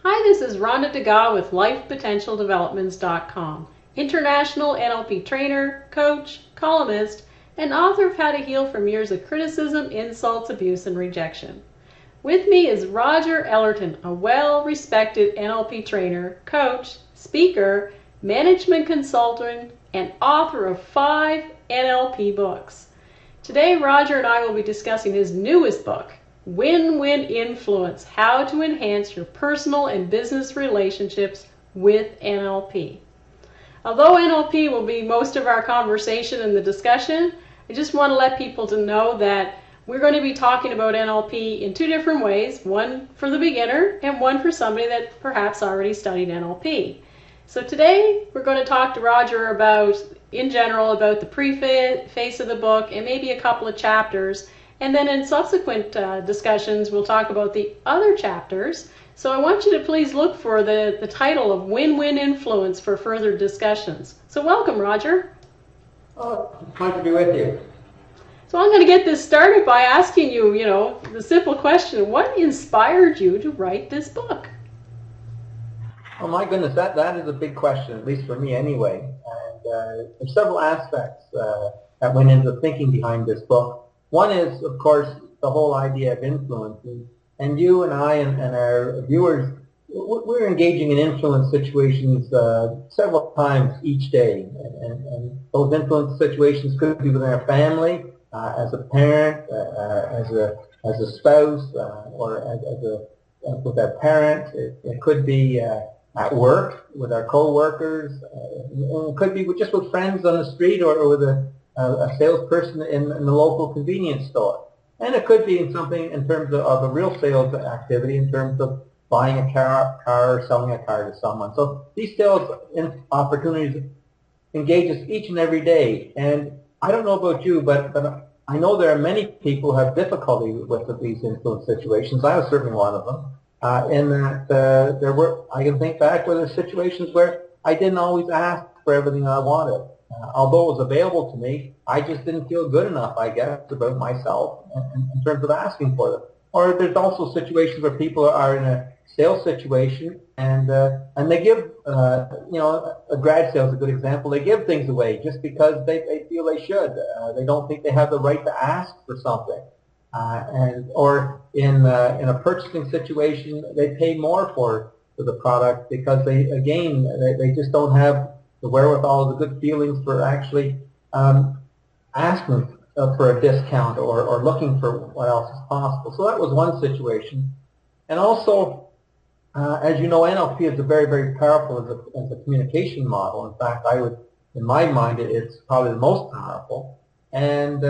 Hi, this is Ronda Degaust with LifePotentialDevelopments.com, international NLP trainer, coach, columnist, and author of How to Heal from Years of Criticism, Insults, Abuse, and Rejection. With me is Roger Ellerton, a well-respected NLP trainer, coach, speaker, management consultant, and author of 5 NLP books. Today, Roger and I will be discussing his newest book, Win-Win Influence: How to Enhance Your Personal and Business Relationships with NLP. Although NLP will be most of our conversation and the discussion, I just want to let people to know that we're going to be talking about NLP in 2 different ways, one for the beginner and one for somebody that perhaps already studied NLP. So today we're going to talk to Roger about, in general, about the preface of the book and maybe a couple of chapters. And then in subsequent discussions, we'll talk about the other chapters. So I want you to please look for the title of Win-Win Influence for further discussions. So welcome, Roger. Oh, fun to be with you. So I'm going to get this started by asking you, the simple question: what inspired you to write this book? Oh my goodness, that is a big question, at least for me anyway. And there's several aspects that went into the thinking behind this book. One is, of course, the whole idea of influence. And you and I and our viewers, we're engaging in influence situations several times each day. And those influence situations could be within our family, as a parent, as a spouse, or with our parent. It could be at work with our co-workers. It could be just with friends on the street, or with a salesperson in the local convenience store. And it could be in something in terms of a real sales activity, in terms of buying a car or selling a car to someone. So these sales opportunities engage us each and every day. And I don't know about you, but I know there are many people who have difficulty with these influence situations. I was certainly one of them. In that I can think back where there's situations where I didn't always ask for everything I wanted. Although it was available to me, I just didn't feel good enough, I guess, about myself in terms of asking for them. Or there's also situations where people are in a sales situation and they give, a grad sale is a good example. They give things away just because they feel they should. They don't think they have the right to ask for something. Or in a purchasing situation, they pay more for the product because they just don't have the wherewithal, the good feelings for actually asking for a discount or looking for what else is possible. So that was one situation. And also, as you know, NLP is very, very powerful as a communication model. In fact, in my mind, it's probably the most powerful. And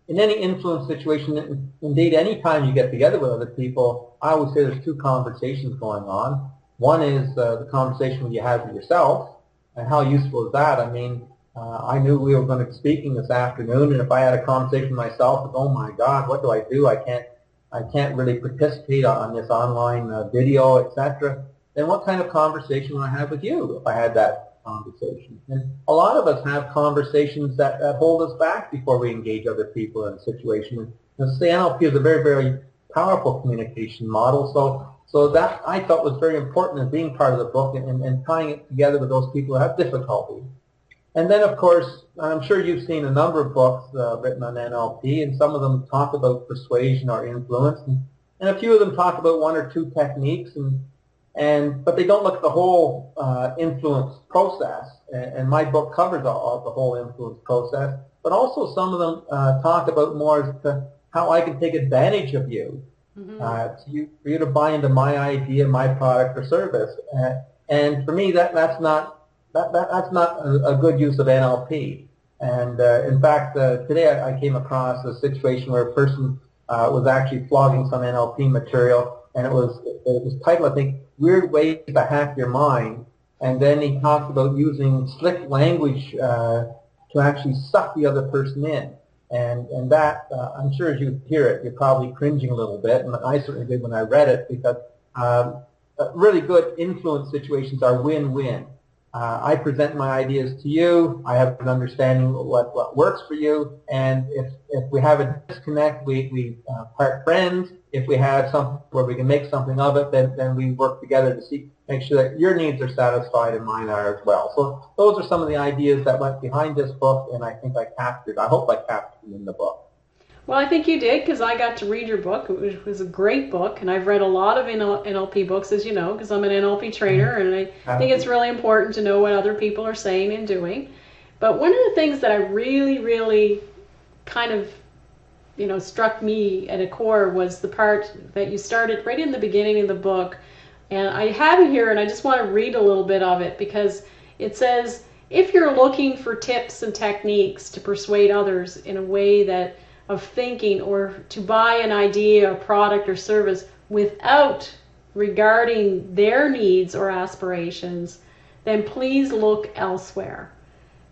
in any influence situation, indeed, any time you get together with other people, I always say there's 2 conversations going on. One is the conversation you have with yourself, and how useful is that? I mean, I knew we were going to be speaking this afternoon, and if I had a conversation with myself, oh my God, what do I do? I can't really participate on this online video, etc. Then what kind of conversation would I have with you if I had that conversation? And a lot of us have conversations that hold us back before we engage other people in a situation. And so NLP is a very, very powerful communication model. So that I thought was very important in being part of the book and tying it together with those people who have difficulty. And then, of course, I'm sure you've seen a number of books written on NLP, and some of them talk about persuasion or influence, and a few of them talk about 1 or 2 techniques, but they don't look at the whole influence process. And my book covers the whole influence process, but also some of them talk about more as to how I can take advantage of you. For you to buy into my idea, my product or service, and for me that's not a good use of NLP. And in fact, today I came across a situation where a person was actually flogging some NLP material, and it was titled, I think, "Weird Ways to Hack Your Mind." And then he talked about using slick language to actually suck the other person in. And that, I'm sure as you hear it, you're probably cringing a little bit, and I certainly did when I read it, because really good influence situations are win-win. I present my ideas to you. I have an understanding of what works for you. And if we have a disconnect, we part friends. If we have something where we can make something of it, then we work together to make sure that your needs are satisfied and mine are as well. So those are some of the ideas that went behind this book, and I think I hope I captured them in the book. Well, I think you did, because I got to read your book. It was a great book, and I've read a lot of NLP books, as you know, because I'm an NLP trainer, and I think it's really important to know what other people are saying and doing. But one of the things that I really, really kind of, struck me at a core was the part that you started right in the beginning of the book. And I have it here, and I just want to read a little bit of it, because it says, if you're looking for tips and techniques to persuade others in a way of thinking, or to buy an idea, a product or service without regarding their needs or aspirations, then please look elsewhere.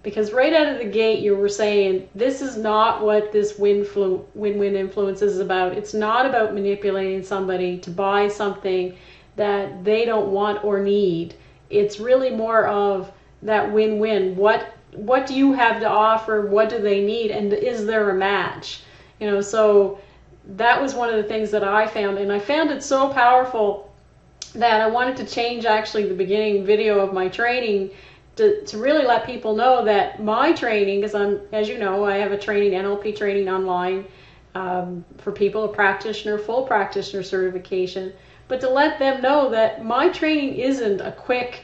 Because right out of the gate you were saying, this is not what this win-win influence is about. It's not about manipulating somebody to buy something that they don't want or need. It's really more of that win-win. What do you have to offer? What do they need? And is there a match? So that was one of the things that I found, and I found it so powerful that I wanted to change actually the beginning video of my training to really let people know that my training, because as you know, I have a NLP training online for people, a practitioner, full practitioner certification, but to let them know that my training isn't a quick,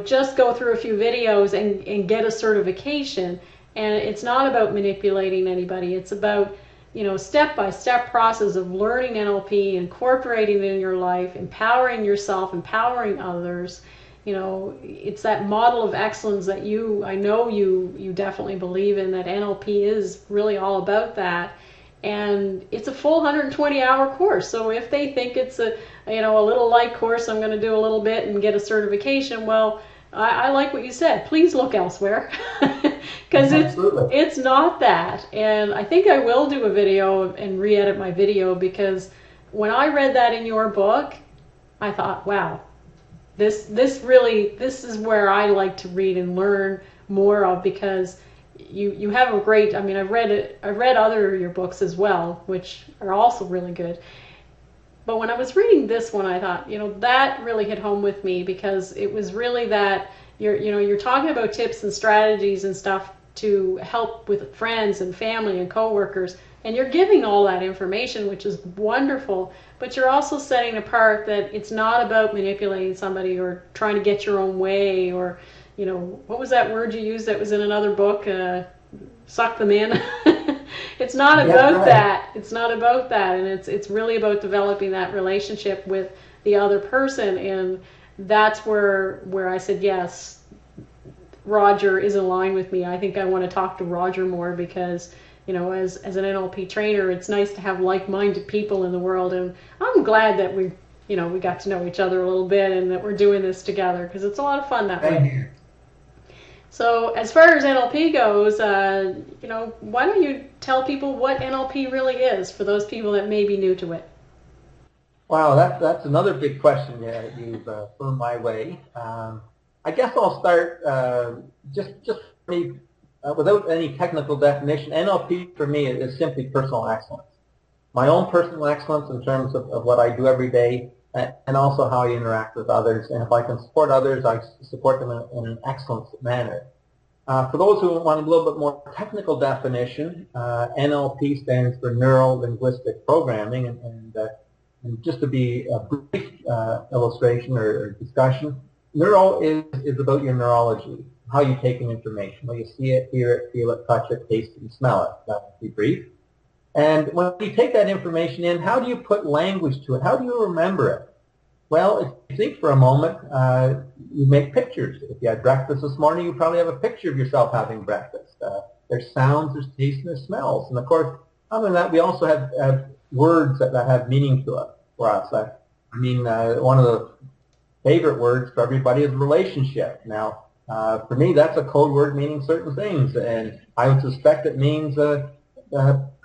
just go through a few videos and get a certification. And it's not about manipulating anybody. It's about, step-by-step process of learning NLP, incorporating it in your life, empowering yourself, empowering others. It's that model of excellence that I know you definitely believe in, that NLP is really all about that. And it's a full 120-hour course. So if they think it's a little light course, I'm going to do a little bit and get a certification, well, I like what you said. Please look elsewhere, because it's not that. And I think I will do a video and re-edit my video, because when I read that in your book, I thought, wow, this is where I like to read and learn more of, because you have a great, I read other of your books as well, which are also really good. But when I was reading this one, I thought, that really hit home with me, because it was really that you're talking about tips and strategies and stuff to help with friends and family and coworkers, and you're giving all that information, which is wonderful. But you're also setting apart that it's not about manipulating somebody or trying to get your own way, or what was that word you used that was in another book? Suck them in. It's not about that. It's not about that, and it's really about developing that relationship with the other person, and that's where I said, yes, Roger is in line with me. I think I want to talk to Roger more, because as an NLP trainer, it's nice to have like-minded people in the world, and I'm glad that we got to know each other a little bit, and that we're doing this together, because it's a lot of fun that way. So as far as NLP goes, why don't you tell people what NLP really is, for those people that may be new to it? Wow, that's another big question you've thrown my way. I guess I'll start just for me, without any technical definition. NLP for me is simply personal excellence. My own personal excellence in terms of what I do every day, and also how I interact with others. And if I can support others, I support them in an excellent manner. For those who want a little bit more technical definition, NLP stands for neuro-linguistic programming, and just to be a brief illustration or discussion, neuro is about your neurology, how you take in information, how you see it, hear it, feel it, touch it, taste it, and smell it. That would be brief. And when you take that information in, how do you put language to it? How do you remember it? Well, if you think for a moment, you make pictures. If you had breakfast this morning, you probably have a picture of yourself having breakfast. There's sounds, there's tastes, and there's smells. And of course, other than that, we also have words that have meaning to it for us. One of the favorite words for everybody is relationship. Now, for me, that's a code word meaning certain things, and I would suspect it means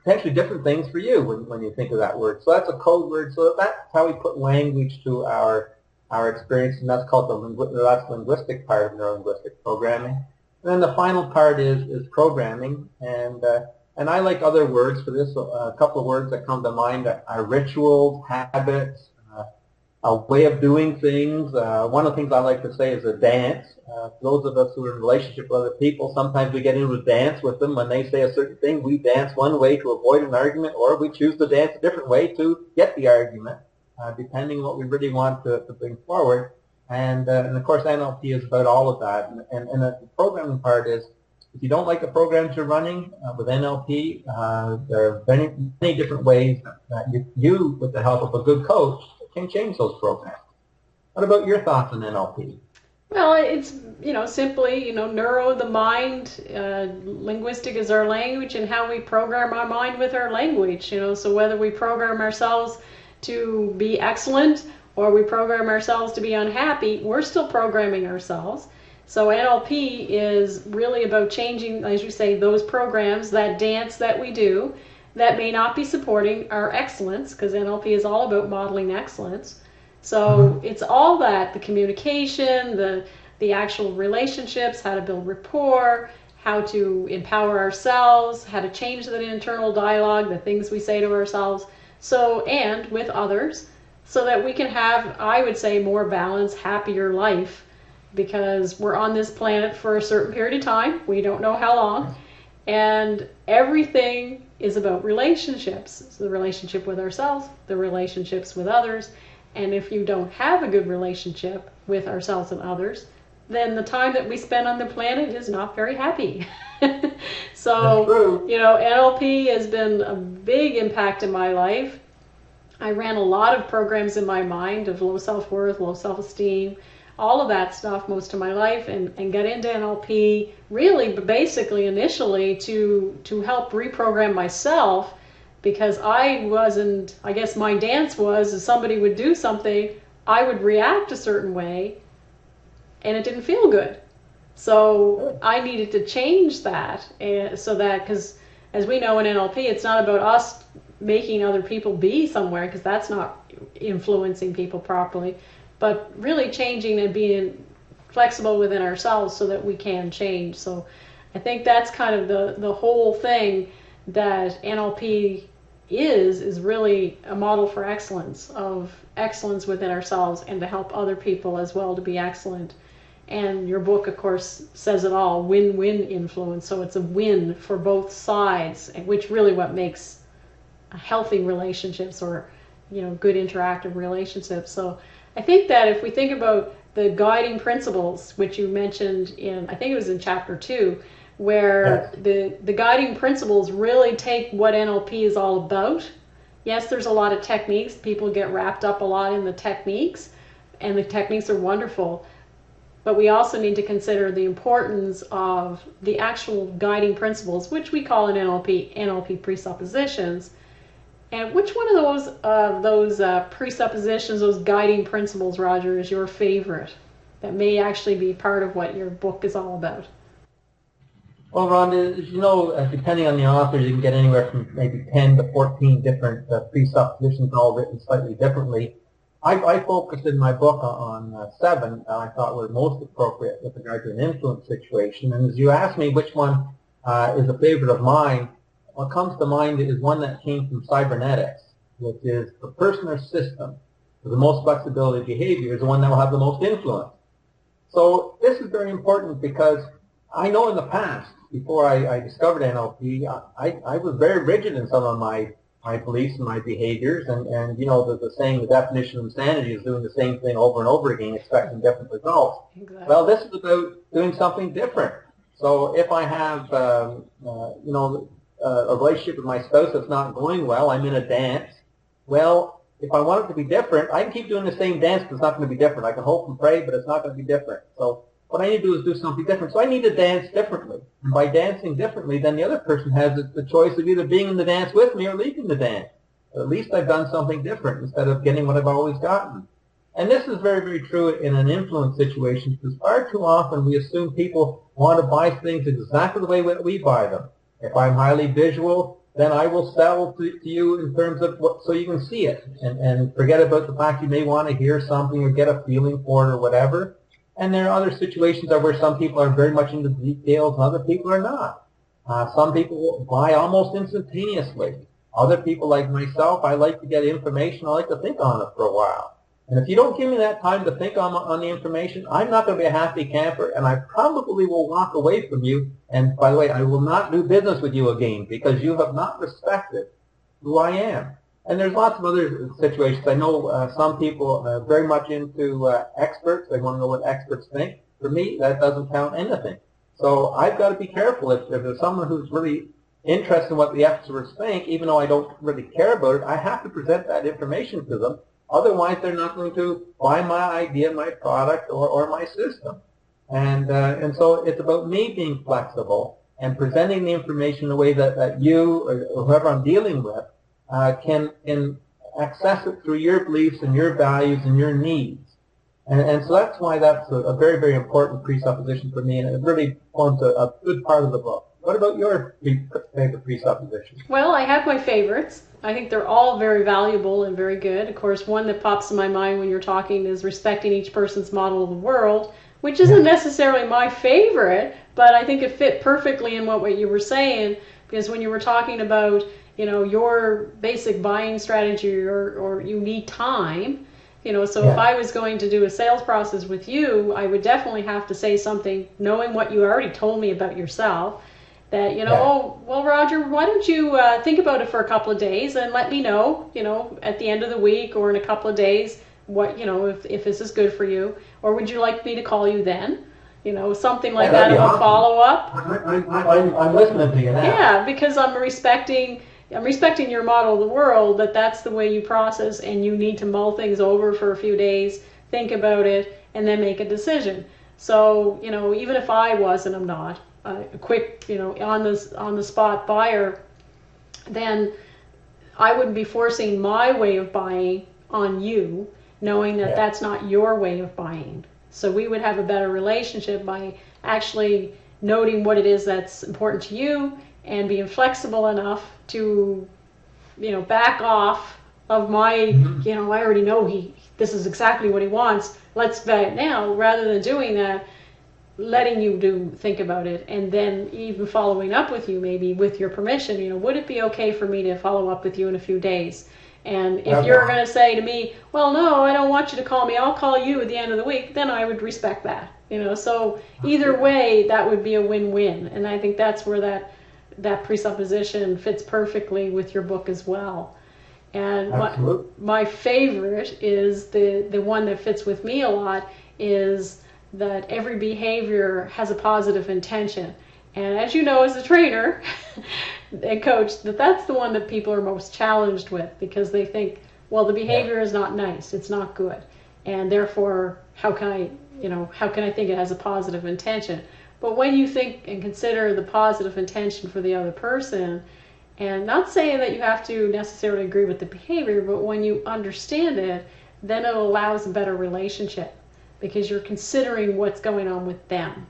potentially different things for you when you think of that word. So that's a code word. So that's how we put language to our our experience, and that's called that's linguistic part of neuro-linguistic programming. And then the final part is programming, and I like other words for this. A couple of words that come to mind are rituals, habits, a way of doing things. One of the things I like to say is a dance. Those of us who are in relationship with other people, sometimes we get into a dance with them. When they say a certain thing, we dance one way to avoid an argument, or we choose to dance a different way to get the argument, depending on what we really want to bring forward. And of course, NLP is about all of that. And the programming part is, if you don't like the programs you're running with NLP, there are many different ways that you, with the help of a good coach, can change those programs. What about your thoughts on NLP? Well, it's, simply, neuro, the mind, linguistic is our language, and how we program our mind with our language, so whether we program ourselves to be excellent or we program ourselves to be unhappy, we're still programming ourselves. So NLP is really about changing, as you say, those programs, that dance that we do, that may not be supporting our excellence, because NLP is all about modeling excellence. So it's all that, the communication, the actual relationships, how to build rapport, how to empower ourselves, how to change that internal dialogue, the things we say to ourselves, and with others, so that we can have, I would say, more balanced, happier life, because we're on this planet for a certain period of time. We don't know how long. And everything is about relationships. It's the relationship with ourselves, the relationships with others. And if you don't have a good relationship with ourselves and others, then the time that we spend on the planet is not very happy. So, NLP has been a big impact in my life. I ran a lot of programs in my mind of low self-worth, low self-esteem, all of that stuff most of my life, and got into NLP really basically initially to help reprogram myself, because I guess my dance was, if somebody would do something, I would react a certain way and it didn't feel good. So I needed to change that, so that, because as we know in NLP, it's not about us making other people be somewhere, because that's not influencing people properly, but really changing and being flexible within ourselves so that we can change. So I think that's kind of the whole thing, that NLP is really a model for excellence, of excellence within ourselves, and to help other people as well to be excellent. And your book, of course, says it all, win-win influence. So it's a win for both sides, which really what makes healthy relationships, or good interactive relationships. So I think that if we think about the guiding principles, which you mentioned in, I think it was in chapter 2, where the guiding principles really take what NLP is all about. Yes, there's a lot of techniques. People get wrapped up a lot in the techniques, and the techniques are wonderful. But we also need to consider the importance of the actual guiding principles, which we call in NLP presuppositions. And which one of those presuppositions, those guiding principles, Roger, is your favorite, that may actually be part of what your book is all about? Well, Ronda, as you know, depending on the author, you can get anywhere from maybe 10 to 14 different presuppositions, all written slightly differently. I focused in my book on 7 I thought were most appropriate with regard to an influence situation. And as you asked me which one is a favorite of mine, what comes to mind is one that came from cybernetics, which is the person or system with the most flexibility behavior is the one that will have the most influence. So this is very important, because I know in the past, before I discovered NLP, I was very rigid in some of my beliefs and my behaviors, and the saying, the definition of insanity is doing the same thing over and over again, expecting different results. Exactly. Well, this is about doing something different. So if I have, a relationship with my spouse that's not going well, I'm in a dance. Well, if I want it to be different, I can keep doing the same dance, but it's not going to be different. I can hope and pray, but it's not going to be different. So what I need to do is do something different. So I need to dance differently. And by dancing differently, then the other person has the choice of either being in the dance with me or leaving the dance. But at least I've done something different instead of getting what I've always gotten. And this is very, very true in an influence situation, because far too often we assume people want to buy things exactly the way that we buy them. If I'm highly visual, then I will sell to you in terms of what, so you can see it and forget about the fact you may want to hear something or get a feeling for it or whatever. And there are other situations where some people are very much into details and other people are not. Some people buy almost instantaneously. Other people, like myself, I like to get information. I like to think on it for a while. And if you don't give me that time to think on the information, I'm not going to be a happy camper, and I probably will walk away from you. And by the way, I will not do business with you again because you have not respected who I am. And there's lots of other situations. I know some people are very much into experts. They want to know what experts think. For me, that doesn't count anything. So I've got to be careful. If there's someone who's really interested in what the experts think, even though I don't really care about it, I have to present that information to them. Otherwise, they're not going to buy my idea, my product, or my system. And so it's about me being flexible and presenting the information in a way that you or whoever I'm dealing with can access it through your beliefs and your values and your needs. And so that's why that's a very, very important presupposition for me, and it really forms a good part of the book. What about your favorite presupposition? Well, I have my favorites. I think they're all very valuable and very good. Of course, one that pops in my mind when you're talking is respecting each person's model of the world, which isn't necessarily my favorite, but I think it fit perfectly in what you were saying, because when you were talking about, you know, your basic buying strategy or you need time, you know, so if I was going to do a sales process with you, I would definitely have to say something, knowing what you already told me about yourself, that, you know, oh, well, Roger, why don't you think about it for a couple of days and let me know, you know, at the end of the week or in a couple of days, what, you know, if this is good for you, or would you like me to call you then? You know, something like that of a follow-up. I'm listening to you now. Yeah, because I'm respecting your model of the world, that's the way you process, and you need to mull things over for a few days, think about it, and then make a decision. So, you know, even if I was, and I'm not, a quick, you know, on the spot buyer, then I wouldn't be forcing my way of buying on you, knowing that that's not your way of buying. So we would have a better relationship by actually noting what it is that's important to you and being flexible enough to, you know, back off of my, you know, I already know this is exactly what he wants, let's buy it now, rather than doing that, letting you think about it, and then even following up with you, maybe with your permission, you know, would it be okay for me to follow up with you in a few days? And if you're going to say to me, well, no, I don't want you to call me, I'll call you at the end of the week, then I would respect that, you know. So either way, that would be a win-win, and I think that's where that presupposition fits perfectly with your book as well. And my favorite is the one that fits with me a lot, is that every behavior has a positive intention. And as you know, as a trainer and coach, that's the one that people are most challenged with, because they think, well, the behavior is not nice, it's not good, and therefore how can I think it has a positive intention? But when you think and consider the positive intention for the other person, and not saying that you have to necessarily agree with the behavior, but when you understand it, then it allows a better relationship, because you're considering what's going on with them.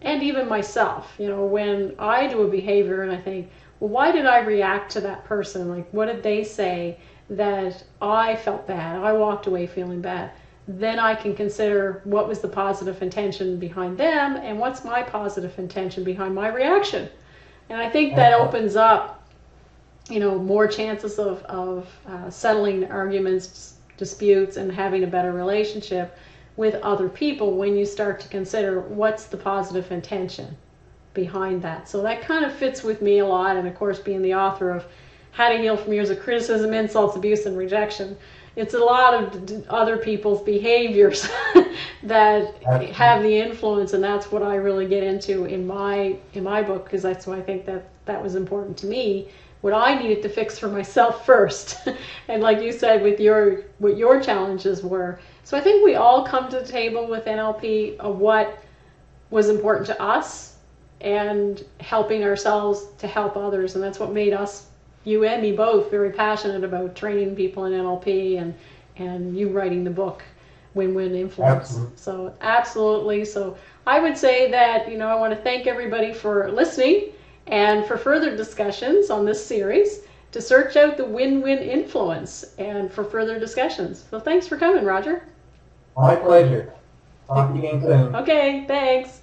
And even myself, you know, when I do a behavior and I think, well, why did I react to that person? Like, what did they say that I felt bad? I walked away feeling bad. Then I can consider what was the positive intention behind them and what's my positive intention behind my reaction. And I think that opens up, you know, more chances of settling arguments, disputes, and having a better relationship with other people when you start to consider what's the positive intention behind that. So that kind of fits with me a lot, and of course, being the author of How to Heal from Years of Criticism, Insults, Abuse, and Rejection, it's a lot of other people's behaviors that have the influence, and that's what I really get into in my book, because that's why I think that was important to me, what I needed to fix for myself first. And like you said, with what your challenges were. So I think we all come to the table with NLP of what was important to us and helping ourselves to help others. And that's what made us, you and me both, very passionate about training people in NLP, and you writing the book, Win-Win Influence. Absolutely. So absolutely. So I would say that, you know, I want to thank everybody for listening. And for further discussions on this series, to search out the win-win influence and for further discussions. So thanks for coming, Roger. My pleasure. Talk to you again soon. Okay, thanks.